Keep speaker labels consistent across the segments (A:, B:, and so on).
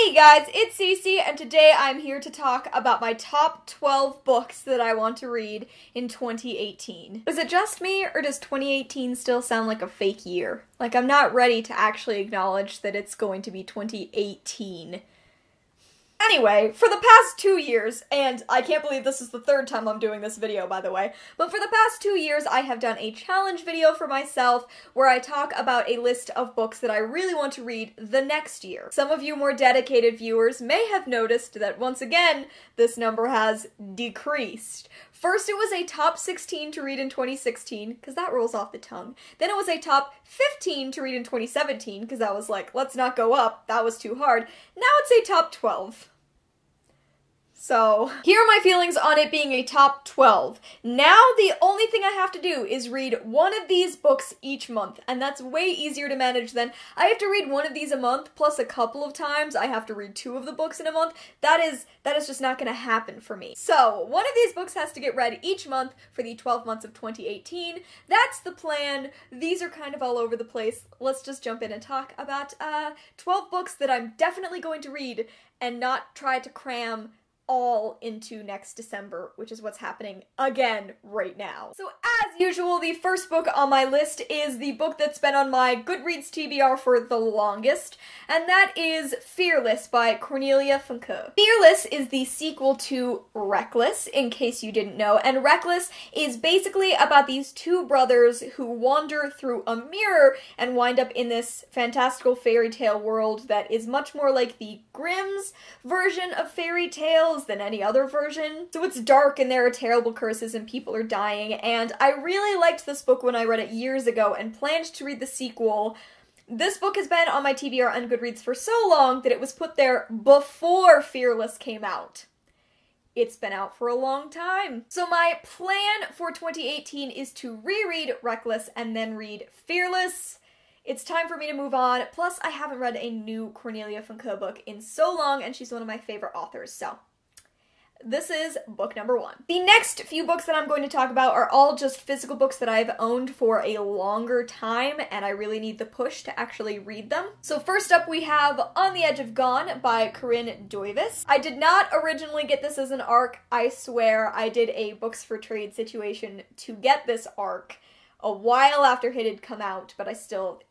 A: Hey guys, it's Cece, and today I'm here to talk about my top 12 books that I want to read in 2018. Is it just me, or does 2018 still sound like a fake year? Like, I'm not ready to actually acknowledge that it's going to be 2018. Anyway, for the past 2 years, and I can't believe this is the third time I'm doing this video, by the way, but for the past 2 years I have done a challenge video for myself where I talk about a list of books that I really want to read the next year. Some of you more dedicated viewers may have noticed that once again, this number has decreased. First it was a top 16 to read in 2016, because that rolls off the tongue. Then it was a top 15 to read in 2017, because that was like, let's not go up, that was too hard. Now it's a top 12. So, here are my feelings on it being a top 12. Now, the only thing I have to do is read one of these books each month, and that's way easier to manage than I have to read one of these a month, plus a couple of times I have to read 2 of the books in a month. That is just not gonna happen for me. So, one of these books has to get read each month for the 12 months of 2018. That's the plan. These are kind of all over the place. Let's just jump in and talk about 12 books that I'm definitely going to read and not try to cram all into next December, which is what's happening again right now. So as usual, the first book on my list is the book that's been on my Goodreads TBR for the longest, and that is Fearless by Cornelia Funke. Fearless is the sequel to Reckless, in case you didn't know, and Reckless is basically about these 2 brothers who wander through a mirror and wind up in this fantastical fairy tale world that is much more like the Grimm's version of fairy tales than any other version. So it's dark and there are terrible curses and people are dying, and I really liked this book when I read it years ago and planned to read the sequel. This book has been on my TBR on Goodreads for so long that it was put there before Fearless came out. It's been out for a long time. So my plan for 2018 is to reread Reckless and then read Fearless. It's time for me to move on, plus I haven't read a new Cornelia Funke book in so long, and she's one of my favorite authors, so this is book number 1. The next few books that I'm going to talk about are all just physical books that I've owned for a longer time, and I really need the push to actually read them. So first up we have On the Edge of Gone by Corinne Duyvis. I did not originally get this as an ARC. I swear I did a books for trade situation to get this ARC a while after it had come out, but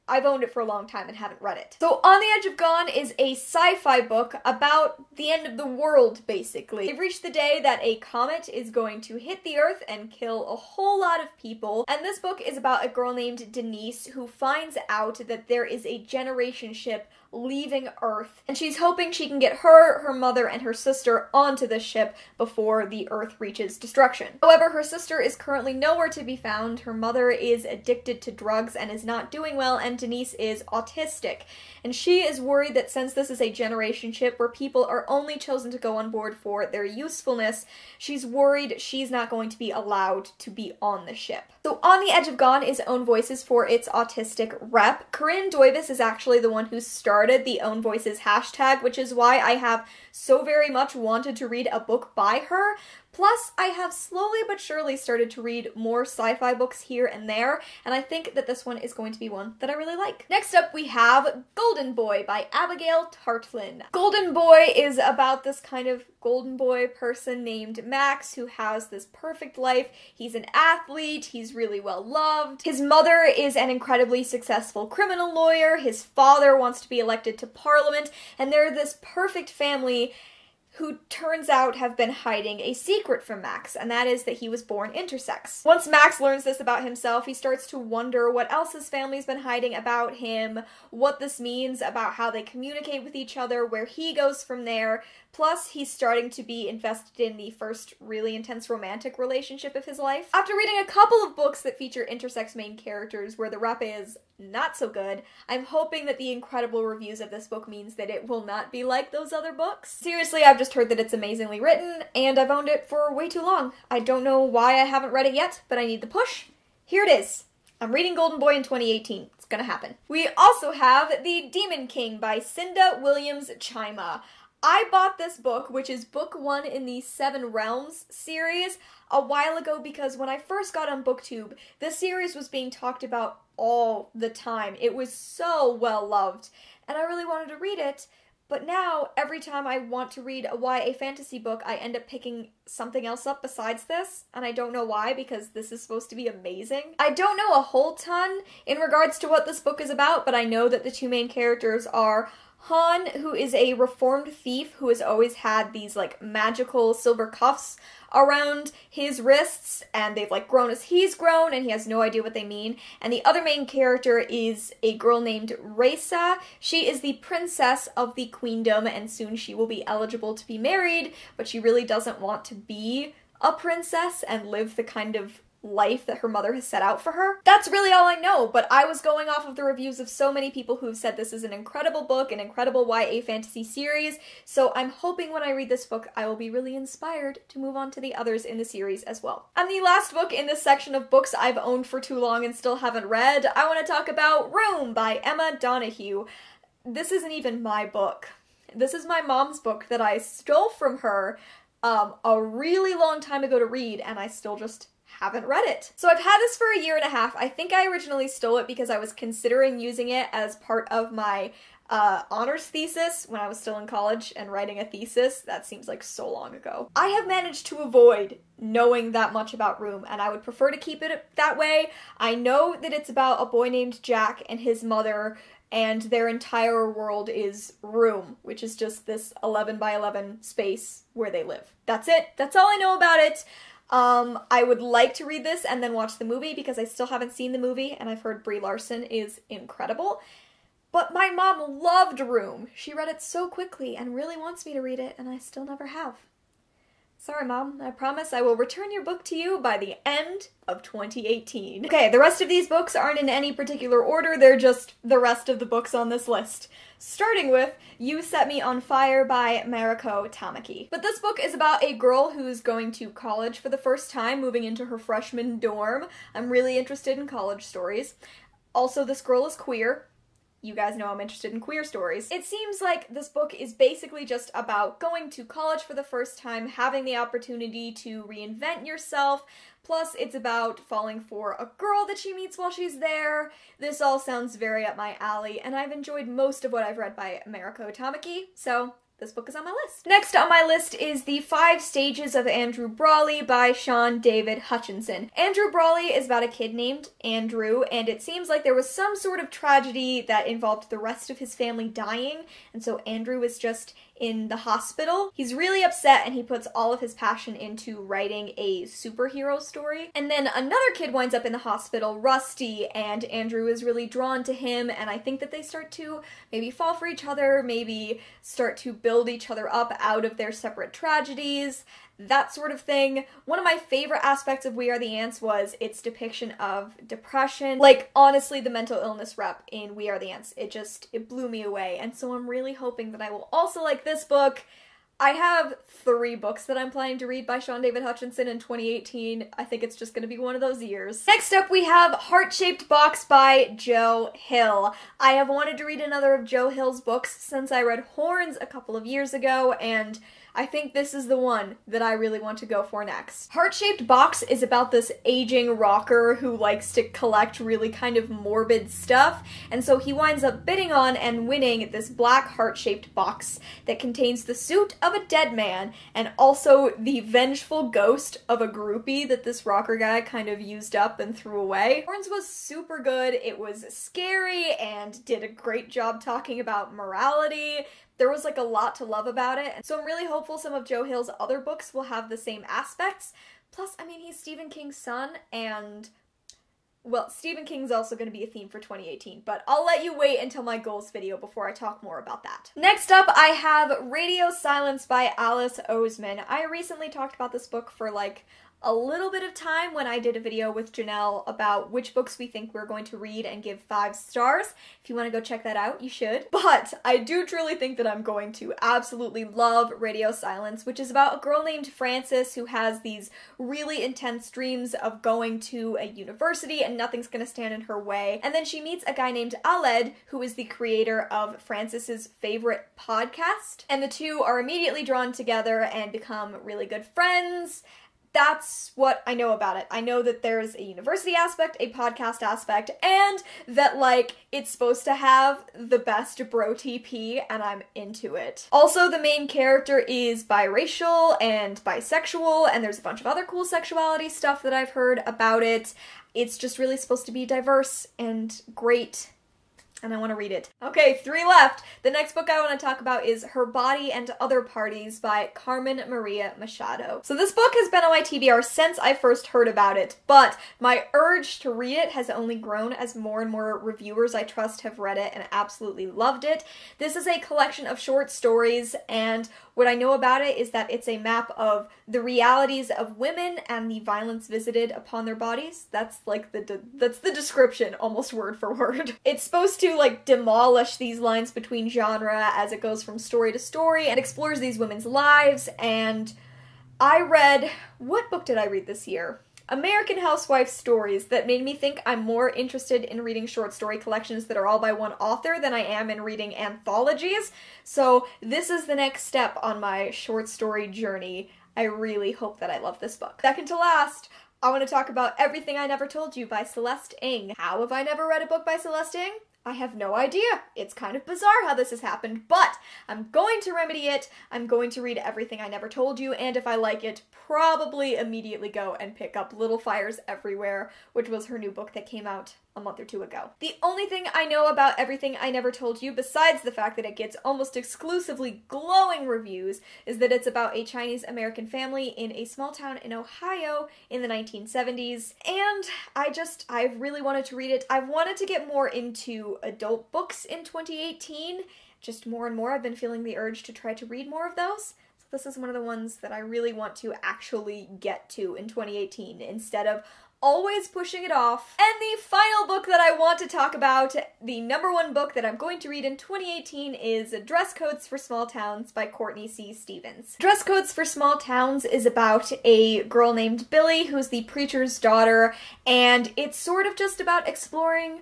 A: I've owned it for a long time and haven't read it. So On the Edge of Gone is a sci-fi book about the end of the world, basically. They've reached the day that a comet is going to hit the Earth and kill a whole lot of people, and this book is about a girl named Denise who finds out that there is a generation ship leaving Earth, and she's hoping she can get her mother, and her sister onto the ship before the Earth reaches destruction. However, her sister is currently nowhere to be found, her mother is addicted to drugs and is not doing well, and Denise is autistic. And she is worried that since this is a generation ship where people are only chosen to go on board for their usefulness, she's worried she's not going to be allowed to be on the ship. So On the Edge of Gone is Own Voices for its autistic rep. Corinne Duyvis is actually the one who started the Own Voices hashtag, which is why I have so very much wanted to read a book by her. Plus, I have slowly but surely started to read more sci-fi books here and there, and I think that this one is going to be one that I really like. Next up, we have Golden Boy by Abigail Tarttelin. Golden Boy is about this kind of golden boy person named Max who has this perfect life. He's an athlete, he's really well loved. His mother is an incredibly successful criminal lawyer, his father wants to be elected to parliament, and they're this perfect family who turns out have been hiding a secret from Max, and that is that he was born intersex. Once Max learns this about himself, he starts to wonder what else his family's been hiding about him, what this means about how they communicate with each other, where he goes from there. Plus, he's starting to be invested in the first really intense romantic relationship of his life. After reading a couple of books that feature intersex main characters where the rep is not so good, I'm hoping that the incredible reviews of this book means that it will not be like those other books. Seriously, I've just heard that it's amazingly written, and I've owned it for way too long. I don't know why I haven't read it yet, but I need the push. Here it is. I'm reading Golden Boy in 2018. It's gonna happen. We also have The Demon King by Cinda Williams Chima. I bought this book, which is book 1 in the 7 Realms series, a while ago because when I first got on BookTube, this series was being talked about all the time. It was so well loved, and I really wanted to read it, But now, every time I want to read a YA fantasy book, I end up picking something else up besides this, and I don't know why, because this is supposed to be amazing. I don't know a whole ton in regards to what this book is about, but I know that the two main characters are Han, who is a reformed thief who has always had these, like, magical silver cuffs around his wrists, and they've, like, grown as he's grown, and he has no idea what they mean. And the other main character is a girl named Raisa. She is the princess of the queendom, and soon she will be eligible to be married, but she really doesn't want to be a princess and live the kind of life that her mother has set out for her. That's really all I know, but I was going off of the reviews of so many people who've said this is an incredible book, an incredible YA fantasy series, so I'm hoping when I read this book I will be really inspired to move on to the others in the series as well. And the last book in this section of books I've owned for too long and still haven't read, I want to talk about Room by Emma Donoghue. This isn't even my book. This is my mom's book that I stole from her a really long time ago to read, and I still just haven't read it. So I've had this for a year and a half. I think I originally stole it because I was considering using it as part of my honors thesis when I was still in college and writing a thesis. That seems like so long ago. I have managed to avoid knowing that much about Room, and I would prefer to keep it that way. I know that it's about a boy named Jack and his mother, and their entire world is Room, which is just this 11 by 11 space where they live. That's it. That's all I know about it. I would like to read this and then watch the movie because I still haven't seen the movie and I've heard Brie Larson is incredible. But my mom loved Room. She read it so quickly and really wants me to read it, and I still never have. Sorry, Mom. I promise I will return your book to you by the end of 2018. Okay, the rest of these books aren't in any particular order. They're just the rest of the books on this list. Starting with You Set Me on Fire by Mariko Tamaki. But this book is about a girl who's going to college for the first time, moving into her freshman dorm. I'm really interested in college stories. Also, this girl is queer. You guys know I'm interested in queer stories. It seems like this book is basically just about going to college for the first time, having the opportunity to reinvent yourself, plus it's about falling for a girl that she meets while she's there. This all sounds very up my alley, and I've enjoyed most of what I've read by Americo Tamaki, so this book is on my list. Next on my list is The 5 Stages of Andrew Brawley by Shaun David Hutchinson. Andrew Brawley is about a kid named Andrew, and it seems like there was some sort of tragedy that involved the rest of his family dying, and so Andrew is just in the hospital. He's really upset and he puts all of his passion into writing a superhero story. And then another kid winds up in the hospital, Rusty, and Andrew is really drawn to him, and I think that they start to maybe fall for each other, maybe start to build each other up out of their separate tragedies, that sort of thing. One of my favorite aspects of We Are the Ants was its depiction of depression. Like, honestly, the mental illness rep in We Are the Ants, it blew me away, and so I'm really hoping that I will also like this book. I have 3 books that I'm planning to read by Shaun David Hutchinson in 2018. I think it's just gonna be one of those years. Next up, we have Heart-Shaped Box by Joe Hill. I have wanted to read another of Joe Hill's books since I read Horns a couple of years ago, and I think this is the one that I really want to go for next. Heart-Shaped Box is about this aging rocker who likes to collect really kind of morbid stuff, and so he winds up bidding on and winning this black heart-shaped box that contains the suit of a dead man and also the vengeful ghost of a groupie that this rocker guy kind of used up and threw away. Horns was super good. It was scary and did a great job talking about morality. There was like a lot to love about it, and so I'm really hopeful some of Joe Hill's other books will have the same aspects. Plus, I mean, he's Stephen King's son, and, well, Stephen King's also going to be a theme for 2018, but I'll let you wait until my goals video before I talk more about that. Next up, I have Radio Silence by Alice Oseman. I recently talked about this book for like a little bit of time when I did a video with Janelle about which books we think we're going to read and give 5 stars. If you want to go check that out, you should. But I do truly think that I'm going to absolutely love Radio Silence, which is about a girl named Frances who has these really intense dreams of going to a university and nothing's going to stand in her way. And then she meets a guy named Aled, who is the creator of Frances's favorite podcast. And the two are immediately drawn together and become really good friends. that's what I know about it. I know that there's a university aspect, a podcast aspect, and that, like, it's supposed to have the best bro TP, and I'm into it. Also, the main character is biracial and bisexual, and there's a bunch of other cool sexuality stuff that I've heard about it. It's just really supposed to be diverse and great, and I want to read it. Okay, 3 left. The next book I want to talk about is Her Body and Other Parties by Carmen Maria Machado. So this book has been on my TBR since I first heard about it, but my urge to read it has only grown as more and more reviewers I trust have read it and absolutely loved it. This is a collection of short stories, and what I know about it is that it's a map of the realities of women and the violence visited upon their bodies. That's like that's the description, almost word for word. It's supposed to like demolish these lines between genre as it goes from story to story and explores these women's lives. And I read, what book did I read this year? American Housewife Stories, that made me think I'm more interested in reading short story collections that are all by one author than I am in reading anthologies. So this is the next step on my short story journey. I really hope that I love this book. Second to last, I want to talk about Everything I Never Told You by Celeste Ng. How have I never read a book by Celeste Ng? I have no idea. It's kind of bizarre how this has happened, but I'm going to remedy it. I'm going to read Everything I Never Told You, and if I like it, probably immediately go and pick up Little Fires Everywhere, which was her new book that came out a month or 2 ago. The only thing I know about Everything I Never Told You, besides the fact that it gets almost exclusively glowing reviews, is that it's about a Chinese-American family in a small town in Ohio in the 1970s, and I really wanted to read it. I've wanted to get more into adult books in 2018, just more and more. I've been feeling the urge to try to read more of those. So this is one of the ones that I really want to actually get to in 2018 instead of always pushing it off. And the final book that I want to talk about, the #1 book that I'm going to read in 2018, is Dress Codes for Small Towns by Courtney C. Stevens. Dress Codes for Small Towns is about a girl named Billy who's the preacher's daughter, and it's sort of just about exploring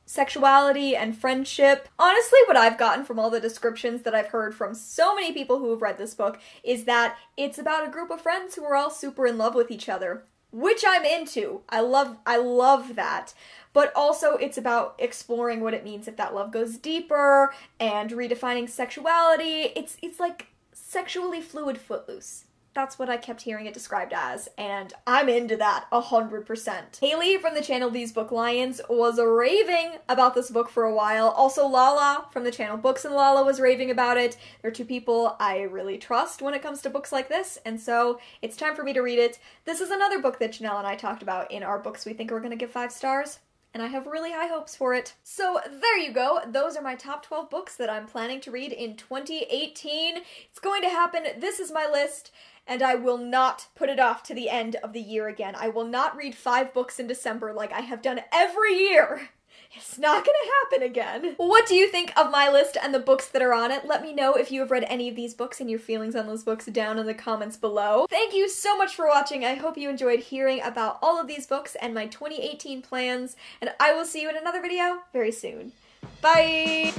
A: sexuality and friendship. Honestly, what I've gotten from all the descriptions that I've heard from so many people who have read this book is that it's about a group of friends who are all super in love with each other, which I'm into. I love that. But also it's about exploring what it means if that love goes deeper and redefining sexuality. It's like sexually fluid Footloose. That's what I kept hearing it described as, and I'm into that 100%. Haley from the channel These Book Lions was raving about this book for a while. Also Lala from the channel Books and Lala was raving about it. They're 2 people I really trust when it comes to books like this, and so it's time for me to read it. This is another book that Janelle and I talked about in our books we think we're gonna give 5 stars. And I have really high hopes for it. So there you go. Those are my top 12 books that I'm planning to read in 2018. It's going to happen. This is my list, and I will not put it off to the end of the year again. I will not read 5 books in December like I have done every year. It's not gonna happen again. What do you think of my list and the books that are on it? Let me know if you have read any of these books and your feelings on those books down in the comments below. Thank you so much for watching. I hope you enjoyed hearing about all of these books and my 2018 plans, and I will see you in another video very soon. Bye!